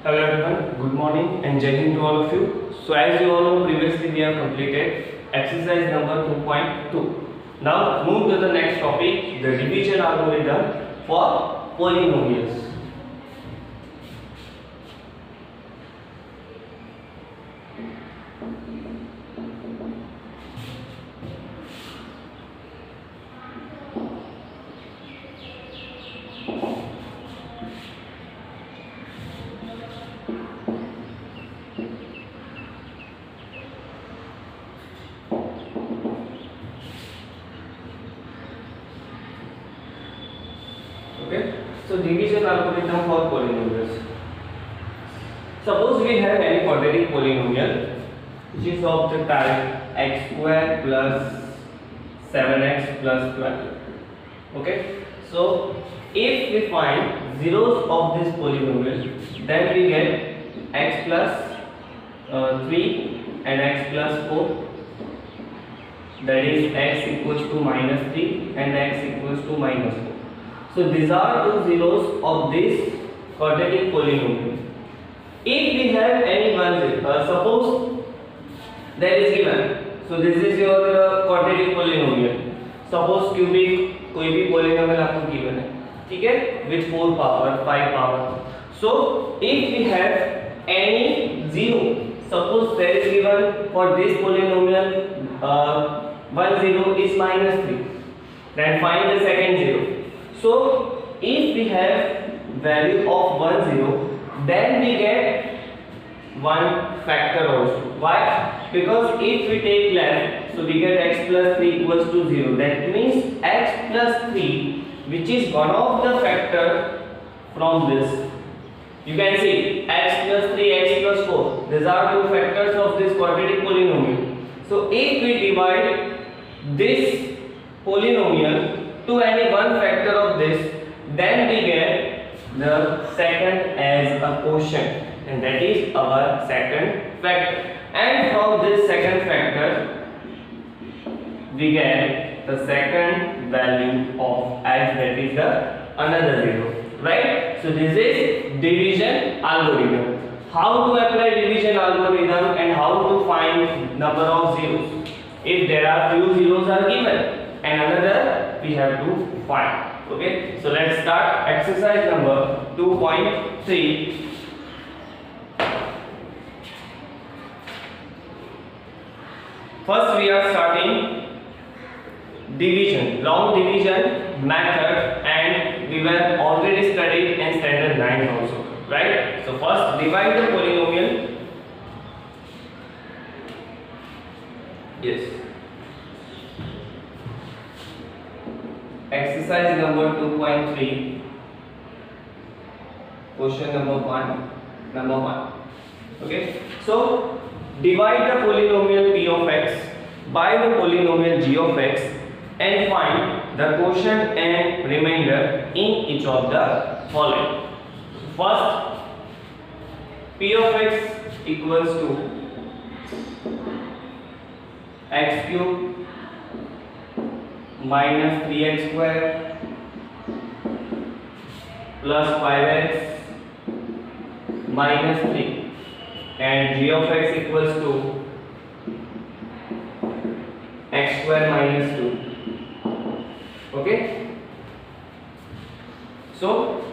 Hello everyone, good morning and Jai Hind to all of you. So as you all know, previously we have completed exercise number 2.2. Now move to the next topic, the division algorithm for polynomials. Okay, so division algorithm for polynomials. Suppose we have any quadratic polynomial which is of the type x square plus 7x plus 12. Okay, so if we find zeros of this polynomial, then we get x plus 3 and x plus 4, that is x equals to minus 3 and x equals to minus 4. So these are two zeros of this quadratic polynomial. If we have any one zero, suppose that is given, so this is your quadratic polynomial. Suppose cubic कोई भी polynomial आपको given है, ठीक है, with 4 power 5 power. So if we have any zero, suppose there is given for this polynomial 1 0 is minus 3, then find the second zero. So if we have value of 1 0, then we get one factor also. Why? Because if we take left, so we get x plus 3 equals to 0. That means x plus 3, which is one of the factor from this. You can see x plus 3, x plus 4. These are two factors of this quadratic polynomial. So if we divide this polynomial to any one factor of this, then we get the second as a quotient, and that is our second factor. And from this second factor we get the second value of x, that is the another zero, right? So this is division algorithm. How to apply division algorithm and how to find number of zeros if there are few zeros are given and another we have to find. Okay, so let's start exercise number 2.3. First we are starting division, long division method, and we were already studied in standard 9 also, right? So first divide the polynomial. Yes. Exercise number 2.3, question number 1. Okay, so divide the polynomial p of x by the polynomial g of x and find the quotient and remainder in each of the following. First, p of x equals to x cube minus 3x square plus 5x minus 3, and g of x equals to x square minus 2. Okay, so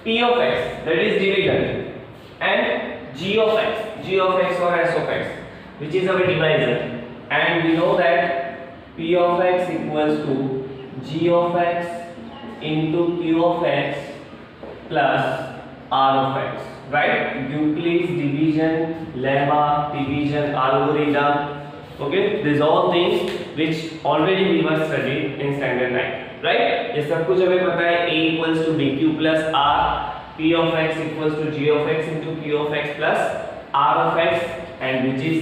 p of x, that is division, and g of x or s of x, which is our divisor, and we know that p of x equals to g of x into q of x plus r of x, right? Euclid's division lemma, division algorithm. Okay, these all things which already we were studied in standard 9, right? ये सब कुछ हमें पता है. a equals to bq plus r, p of x equals to g of x into q of x plus r of x, and which is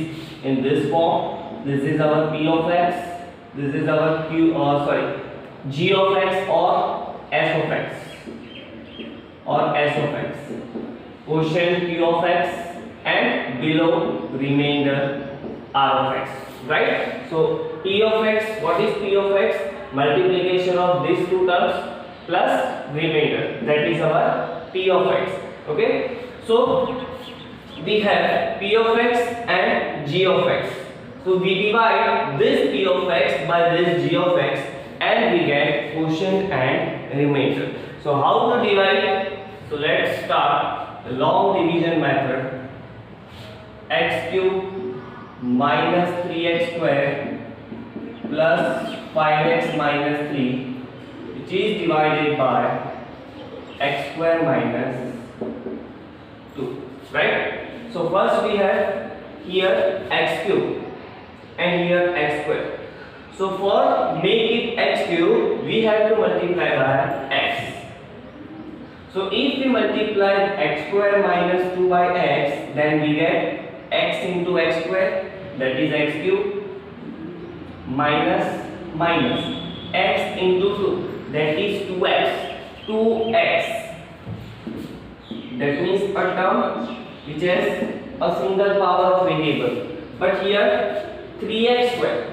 in this form. This is our p of x, this is our g of x or s of x quotient q of x, and below remainder r of x, right? So p of x, what is p of x? Multiplication of these two terms plus remainder, that is our p of x. Okay, So we have p of x and g of x. So we divide this p of x by this g of x and we get quotient and remainder. So how to divide? So let's start the long division method. X cube minus 3x square plus 5x minus 3, which is divided by x square minus 2, right? So first we have here x cube and here x square. So for make it x cube, we have to multiply by x. So if we multiply x square minus 2 by x, then we get x into x square, that is x cube, minus x into 2, that is 2x. 2x. That means a term which has a single power of variable. But here 3x square.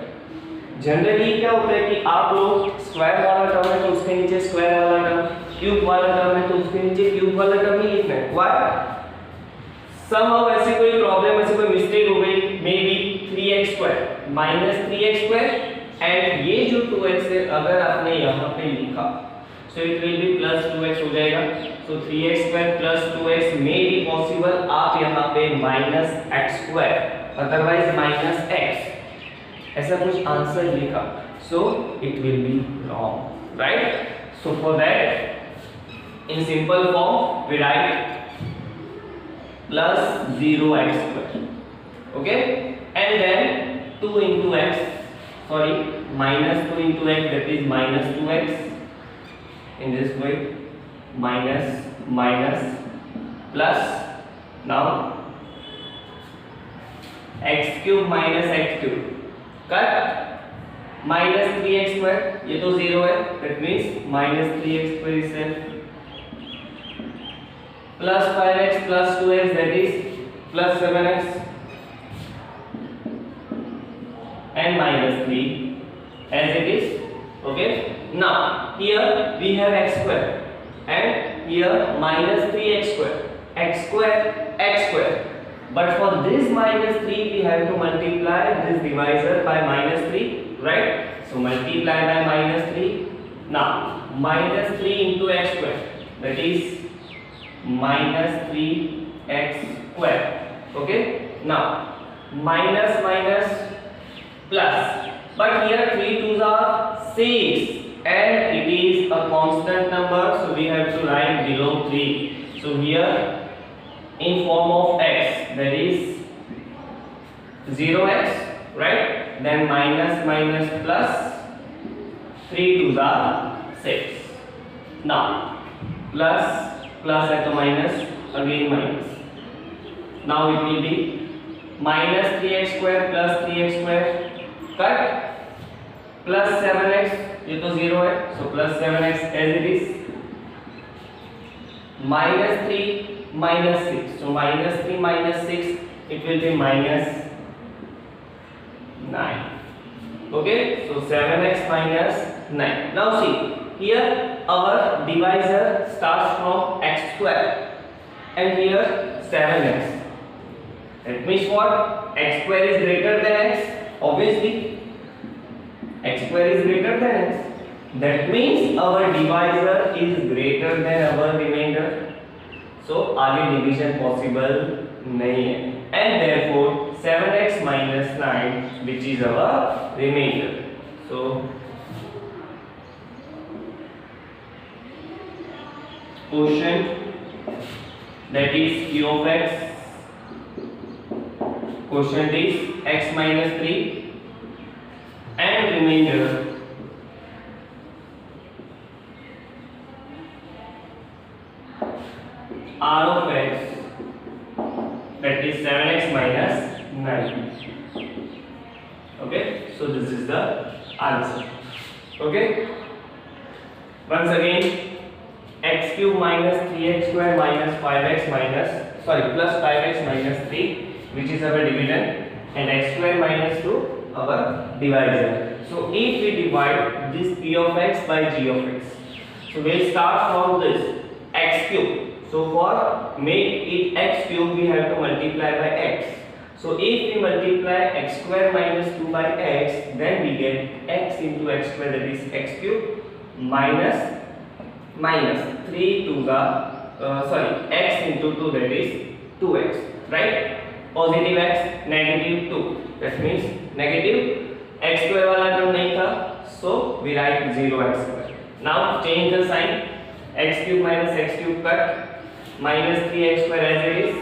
Generally क्या होता है कि आप लोग square वाला term है तो उसके नीचे स्क्वायर वाला टर्म, क्यूब वाला टर्म है तो उसके नीचे क्यूब वाला टर्म ही लिखना है. व्हाई समहाउ ऐसी कोई प्रॉब्लम, ऐसी कोई मिस्टेक हो गई, may be 3x square minus 3x square and ये जो 2x है अगर आपने यहाँ पे लिखा so it will be plus 2x हो जाएगा. so 3x square plus 2x may be possible. आप यहाँ पे minus x square otherwise minus x ऐसा कुछ आंसर लिखा, so it will be wrong, right? So for that in simple form we write plus 0x square, okay, and then 2 into x, sorry, minus 2 into x, that is minus 2x. In this way, minus plus, now x cube minus x cube, cut, minus 3x square, ये तो 0 है, that means minus 3x square itself, plus 5x plus 2x, that is plus 7x, and minus 3 as it is, okay. Now here we have x square and here minus 3x square, x square, but for this minus 3 we have to multiply this divisor by minus 3, right? So multiply by minus 3. Now minus 3 into x square, that is minus 3x square, okay. Now minus plus, but here 3 2s are 6 and it is a constant number, so we have to write below 3. So here in form of x, that is 0x, right? Then minus plus, 3 2s are 6. Now plus at the minus, again minus. Now it will be minus 3x square plus 3x square, cut, plus 7x, ये तो 0 है, so plus 7x as it is, minus 3 minus 6, so minus 3 minus 6, it will be minus 9, okay. So 7x minus 9. Now see, here our divisor starts from x square and here 7x. That means what? X square is greater than x, obviously. X square is greater than x. That means our divisor is greater than our remainder. So आगे division possible नहीं है. And therefore 7x minus 9, which is our remainder. So quotient, that is q of x, quotient is x minus 3 and remainder r of x, that is 7x minus 9. Okay, so this is the answer. Okay, once again, x cube minus 3x square minus 5x minus, sorry, plus 5x minus 3, which is our dividend, and x square minus 2 our divisor. So if we divide this p of x by g of x, so we'll start from this x cube. So for make it x cube, we have to multiply by x. So if we multiply x square minus 2 by x, then we get x into x square, that is x cube, minus 3 to the x into 2, that is 2x, right? Positive x, negative 2, that means negative x square वाला term नहीं था, so we write 0x square. Now change the sign, x cube minus x cube cut, minus 3x square as it is,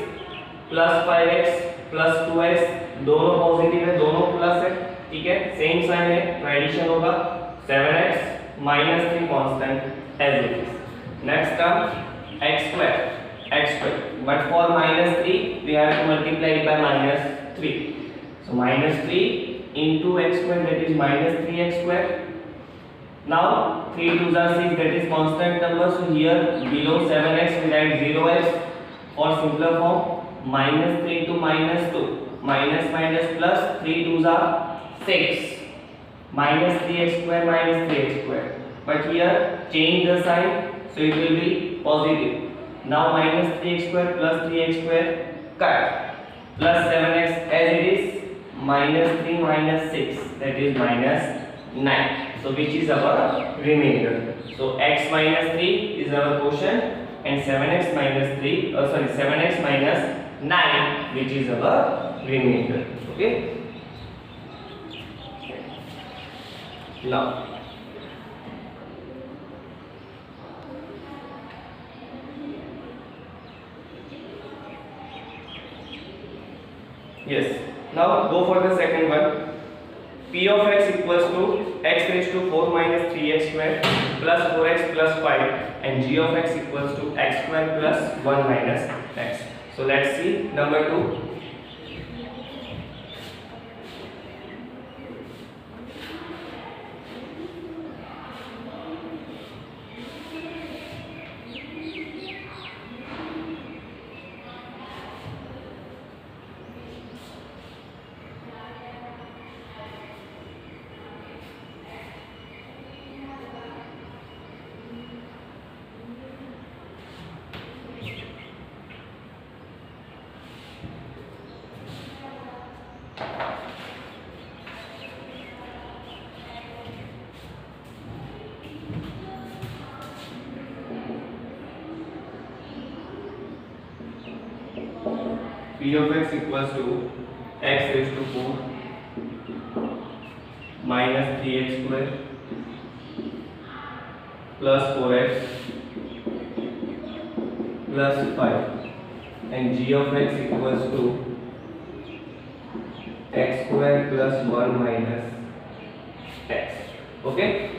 plus 5x plus 2x, दोनों positive है, दोनों plus है, ठीक है, same sign है, तो एडिशन होगा 7x minus 3 constant as it is. Next term x square, but for minus 3 we have to multiply it by minus 3. So minus 3 into x square, that is minus 3x square. Now 3 to the 6, that is constant number, so here below 7x we write 0x, or simpler form minus 3 to minus 2, minus plus 3 to the 6, minus 3x square, but here change the sign, so it will be positive. Now minus 3x square plus 3x square cut, plus 7x as it is, minus 3 minus 6, that is minus 9. So which is our remainder? So x minus 3 is our quotient, and 7x minus 9, which is our remainder. Okay. Now yes, now go for the second one. P of x equals to x raised to 4 minus 3x square plus 4x plus 5, and g of x equals to x square plus 1 minus x. So let's see number 2. P of x equals to x raised to 4 minus 3x square plus 4x plus 5, and g of x equals to x square plus 1 minus x. Okay.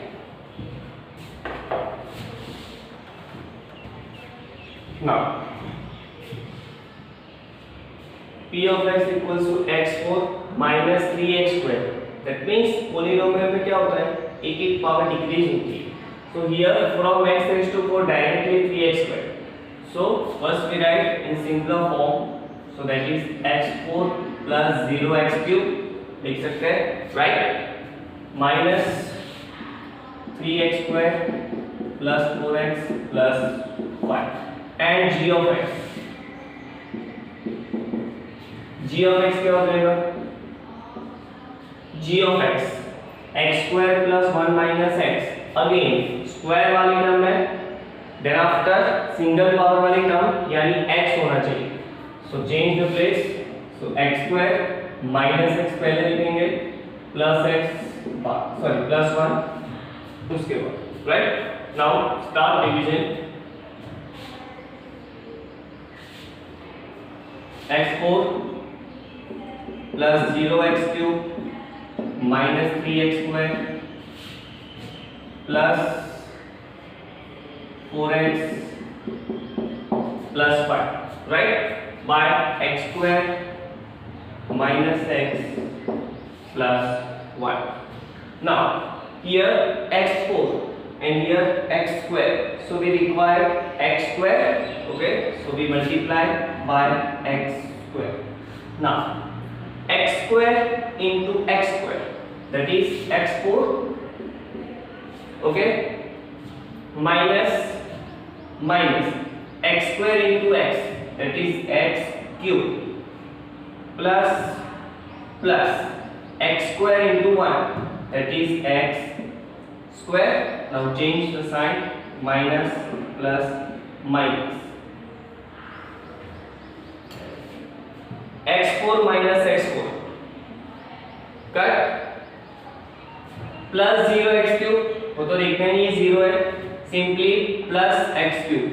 Now P of x equals to x4 minus 3x square. That means polynomial में क्या होता है, एक power decrease होती है. So here from x raised to 4 directly 3x square. So first we write in simpler form. So that is x4 plus 0x cube लिख सकते हैं, right? Minus 3x square plus 4x plus 5, and g of x. g of x क्या हो जाएगा? g of x x square plus 1 minus x, again square वाली term है, then after single power वाली term यानी x होना चाहिए. So change the place, so x square minus x पहले लिखेंगे, प्लस प्लस 1 उसके बाद, right? Now start division. x4 plus 0x cube minus 3x square plus 4x plus 5, right? By x square minus x plus 1. Now here x4 and here x square, so we require x square. Okay, so we multiply by x square. Now x square into x square, that is x4, okay, minus x square into x, that is x cube, plus x square into 1, that is x square. Now change the sign, minus plus minus. x4 minus x4, cut, plus 0x cube, वो तो देखना नहीं है 0 है, simply plus x cube,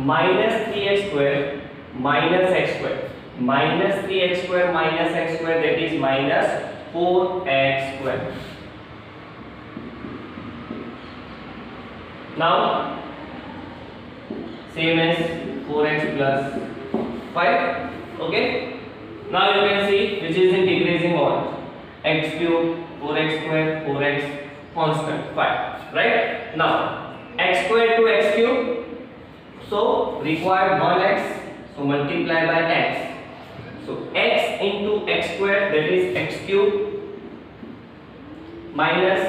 minus 3x square minus x square, minus 3x square minus x square, that is minus 4x square. Now same as 4x plus 5. Okay, now you can see which is in decreasing order, x cube, 4x square, 4x constant 5, right? Now x square to x cube, so required 1x, so multiply by x, so x into x square, that is x cube, minus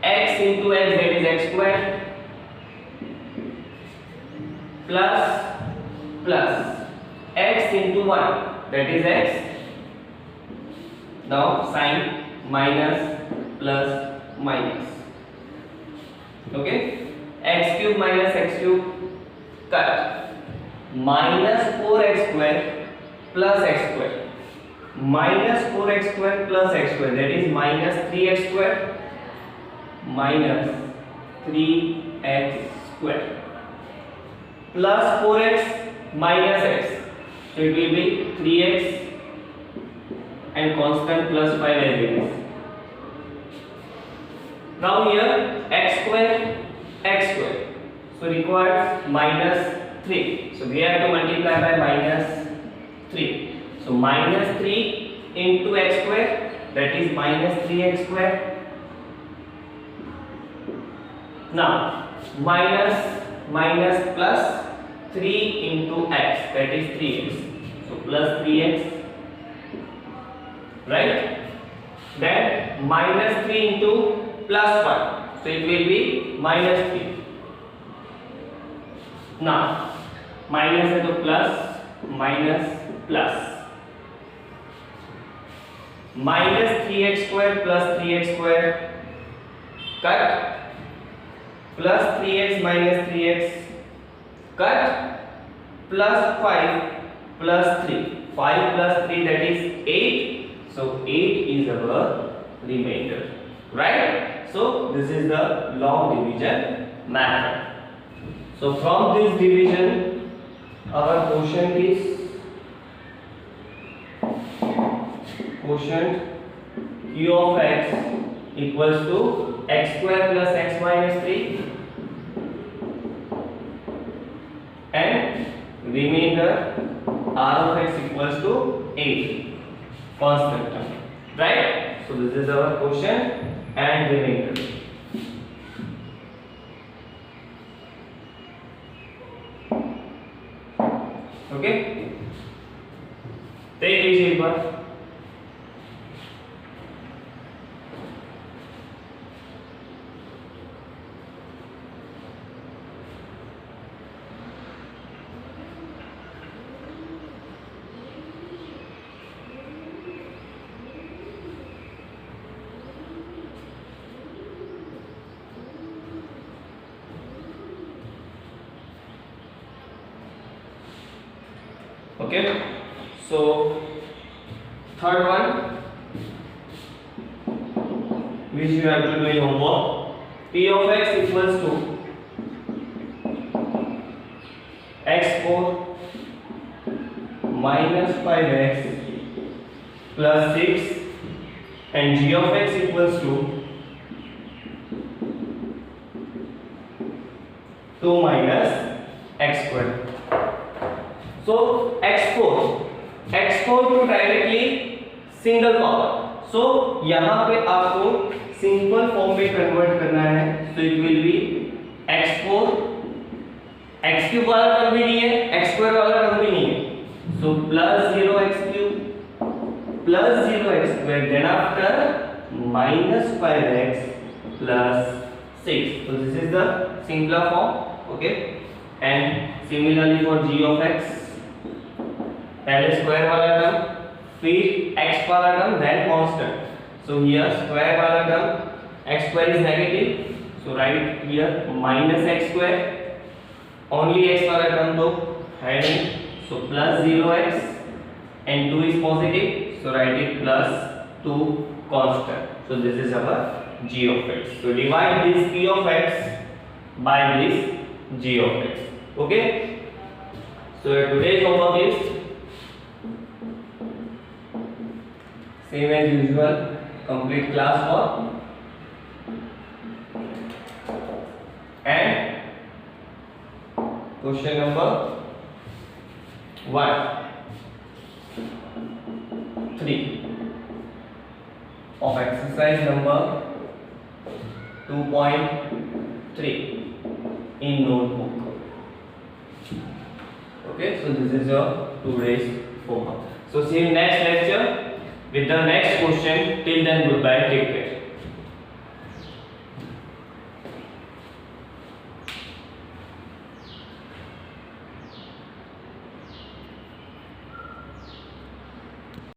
x into x, that is x square, plus x into 1, that is x. Now sign minus plus minus. Okay, x cube minus x cube, cut, minus 4x square plus x square, minus 4x square plus x square, that is minus 3x square, minus 3x square, plus 4x minus x, so it will be 3x and constant plus 5 as it is. Now here x square, so requires minus 3, so we have to multiply by minus 3, so minus 3 into x square, that is minus 3x square. Now minus plus 3 into x, that is 3x, so plus 3x, right? Then minus 3 into plus 1, so it will be minus 3. Now minus है तो plus, minus plus, minus 3x square plus 3x square, cut, plus 3x minus 3x, cut, plus 5 plus 3, 5 plus 3, that is 8, so 8 is our remainder, right? So this is the log division method. So from this division our quotient is q of x equals to x square plus x minus 3 and remainder r of x equals to 8, constant term, right? So this is our quotient and remainder. Okay, देख लीजिए एक बार. Okay, so third one which you have to do in homework, p of x equals to x4 minus 5x plus 6 and g of x equals to 2 minus x square. So x4 to directly single power, so यहाँ पे आपको simple form में convert करना है, so it will be x4, x cube वाला term भी नहीं है, x स्क्वायर वाला टर्म भी नहीं है, so plus 0x cube plus 0x square, then after minus 5x plus 6. So this is the simpler form. Okay, and similarly for g of x, पहले square वाला टर्म, फिर x वाला term, then constant. So here square वाला term, x square is negative, so write here minus x square. Only x वाला term तो है नहीं, so plus 0x, and 2 is positive, so write it plus 2 constant. So this is our g of x. So divide this p of x by this g of x. Okay, so today's homework is same as usual, complete class work and question number 1 3 of exercise number 2.3 in notebook. Okay, so this is your today's homework. So see you next lecture with the next question. Till then, goodbye, take care.